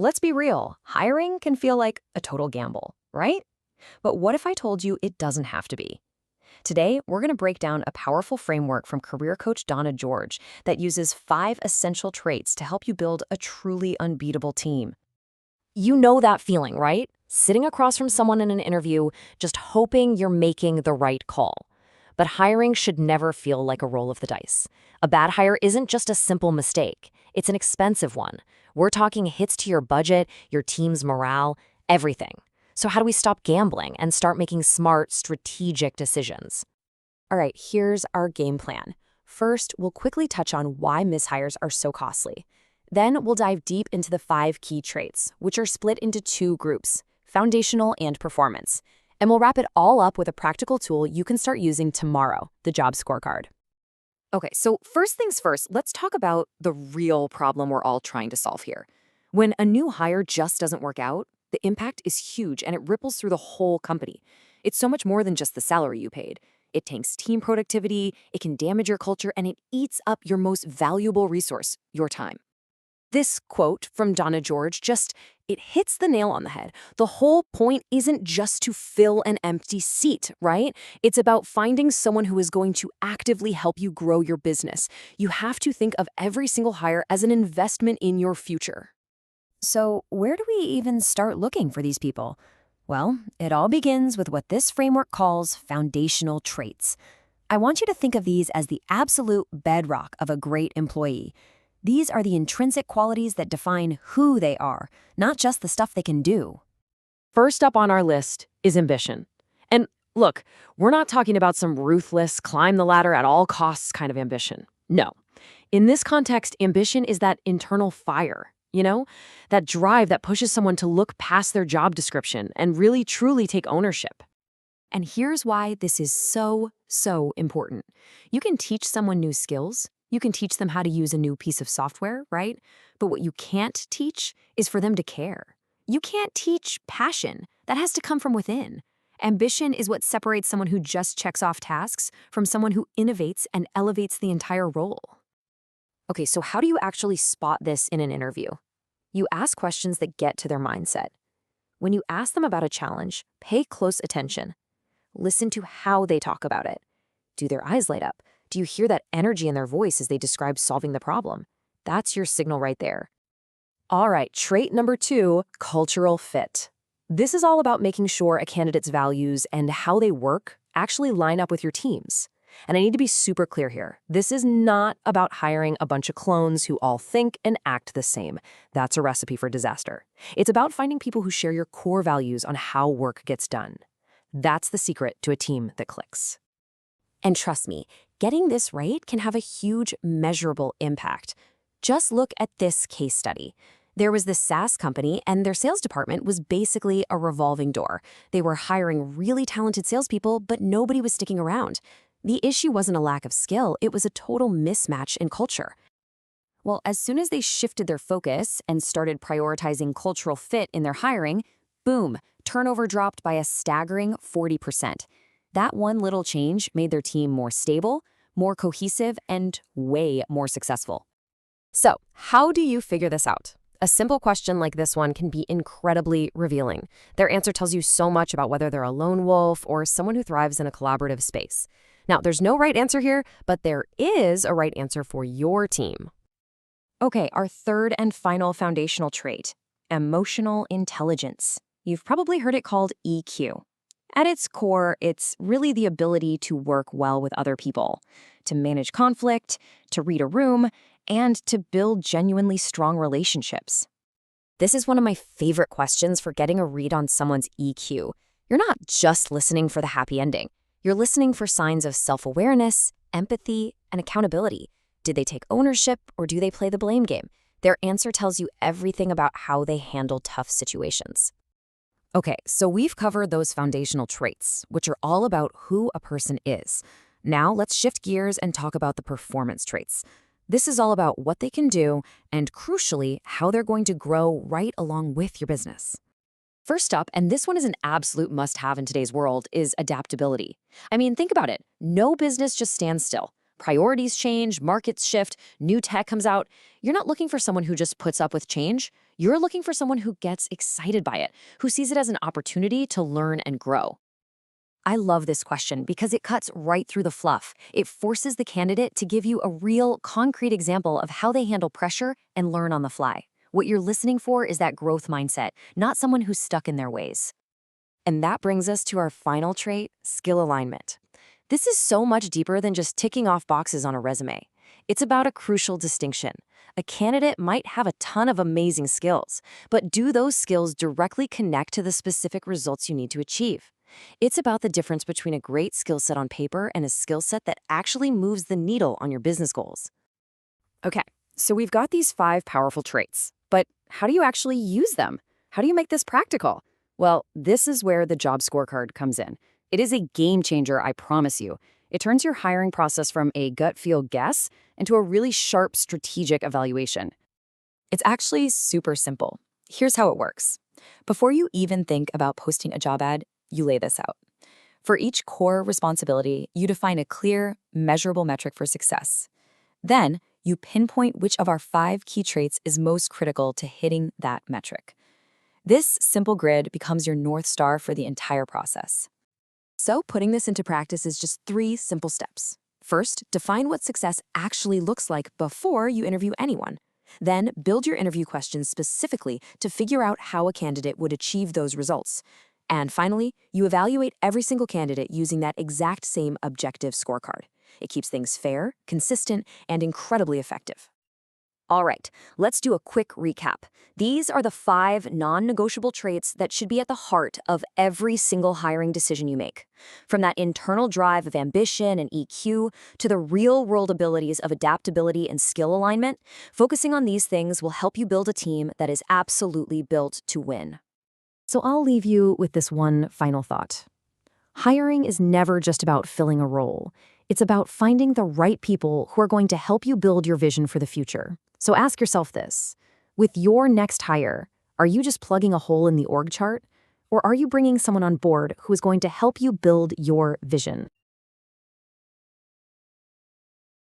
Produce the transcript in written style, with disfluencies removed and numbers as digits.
let's be real, hiring can feel like a total gamble, right? But what if I told you it doesn't have to be? Today, we're going to break down a powerful framework from career coach Donna George that uses 5 essential traits to help you build a truly unbeatable team. You know that feeling, right? Sitting across from someone in an interview, just hoping you're making the right call. But hiring should never feel like a roll of the dice. A bad hire isn't just a simple mistake. It's an expensive one. We're talking hits to your budget, your team's morale, everything. So how do we stop gambling and start making smart, strategic decisions? All right, here's our game plan. First, we'll quickly touch on why mishires are so costly. Then we'll dive deep into the 5 key traits, which are split into 2 groups, foundational and performance. And we'll wrap it all up with a practical tool you can start using tomorrow, the job scorecard. Okay, so first things first, let's talk about the real problem we're all trying to solve here. When a new hire just doesn't work out, the impact is huge and it ripples through the whole company. It's so much more than just the salary you paid. It tanks team productivity, it can damage your culture, and it eats up your most valuable resource, your time. This quote from Donna George it hits the nail on the head. The whole point isn't just to fill an empty seat, right? It's about finding someone who is going to actively help you grow your business. You have to think of every single hire as an investment in your future. So where do we even start looking for these people? Well, it all begins with what this framework calls foundational traits. I want you to think of these as the absolute bedrock of a great employee. These are the intrinsic qualities that define who they are, not just the stuff they can do. First up on our list is ambition. And look, we're not talking about some ruthless, climb the ladder at all costs kind of ambition. No. In this context, ambition is that internal fire, that drive that pushes someone to look past their job description and really truly take ownership. And here's why this is so important. You can teach someone new skills. You can teach them how to use a new piece of software, right? But what you can't teach is for them to care. You can't teach passion. That has to come from within. Ambition is what separates someone who just checks off tasks from someone who innovates and elevates the entire role. Okay, so how do you actually spot this in an interview? You ask questions that get to their mindset. When you ask them about a challenge, pay close attention. Listen to how they talk about it. Do their eyes light up? Do you hear that energy in their voice as they describe solving the problem? That's your signal right there. All right, trait number 2, cultural fit. This is all about making sure a candidate's values and how they work actually line up with your team's. And I need to be super clear here. This is not about hiring a bunch of clones who all think and act the same. That's a recipe for disaster. It's about finding people who share your core values on how work gets done. That's the secret to a team that clicks. And trust me, getting this right can have a huge, measurable impact. Just look at this case study. There was this SaaS company, and their sales department was basically a revolving door. They were hiring really talented salespeople, but nobody was sticking around. The issue wasn't a lack of skill, it was a total mismatch in culture. Well, as soon as they shifted their focus and started prioritizing cultural fit in their hiring, boom, turnover dropped by a staggering 40%. That one little change made their team more stable, more cohesive, and way more successful. So, how do you figure this out? A simple question like this one can be incredibly revealing. Their answer tells you so much about whether they're a lone wolf or someone who thrives in a collaborative space. Now, there's no right answer here, but there is a right answer for your team. Okay, our third and final foundational trait, emotional intelligence. You've probably heard it called EQ. At its core, it's really the ability to work well with other people, to manage conflict, to read a room, and to build genuinely strong relationships. This is one of my favorite questions for getting a read on someone's EQ. You're not just listening for the happy ending. You're listening for signs of self-awareness, empathy, and accountability. Did they take ownership or do they play the blame game? Their answer tells you everything about how they handle tough situations. Okay, so we've covered those foundational traits, which are all about who a person is. Now let's shift gears and talk about the performance traits. This is all about what they can do and, crucially, how they're going to grow right along with your business. First up, and this one is an absolute must-have in today's world, is adaptability. I mean, think about it. No business just stands still. Priorities change, markets shift, new tech comes out. You're not looking for someone who just puts up with change. You're looking for someone who gets excited by it, who sees it as an opportunity to learn and grow. I love this question because it cuts right through the fluff. It forces the candidate to give you a real, concrete example of how they handle pressure and learn on the fly. What you're listening for is that growth mindset, not someone who's stuck in their ways. And that brings us to our final trait, skill alignment. This is so much deeper than just ticking off boxes on a resume. It's about a crucial distinction. A candidate might have a ton of amazing skills, but do those skills directly connect to the specific results you need to achieve? It's about the difference between a great skill set on paper and a skill set that actually moves the needle on your business goals. Okay, so we've got these 5 powerful traits, but how do you actually use them? How do you make this practical? Well, this is where the job scorecard comes in. It is a game changer, I promise you. It turns your hiring process from a gut feel guess into a really sharp strategic evaluation. It's actually super simple. Here's how it works. Before you even think about posting a job ad, you lay this out. For each core responsibility, you define a clear, measurable metric for success. Then, you pinpoint which of our 5 key traits is most critical to hitting that metric. This simple grid becomes your North Star for the entire process. So, putting this into practice is just 3 simple steps. First, define what success actually looks like before you interview anyone. Then, build your interview questions specifically to figure out how a candidate would achieve those results. And finally, you evaluate every single candidate using that exact same objective scorecard. It keeps things fair, consistent, and incredibly effective. All right, let's do a quick recap. These are the 5 non-negotiable traits that should be at the heart of every single hiring decision you make. From that internal drive of ambition and EQ to the real-world abilities of adaptability and skill alignment, focusing on these things will help you build a team that is absolutely built to win. So I'll leave you with this one final thought. Hiring is never just about filling a role. It's about finding the right people who are going to help you build your vision for the future. So ask yourself this. With your next hire, are you just plugging a hole in the org chart? Or are you bringing someone on board who is going to help you build your vision?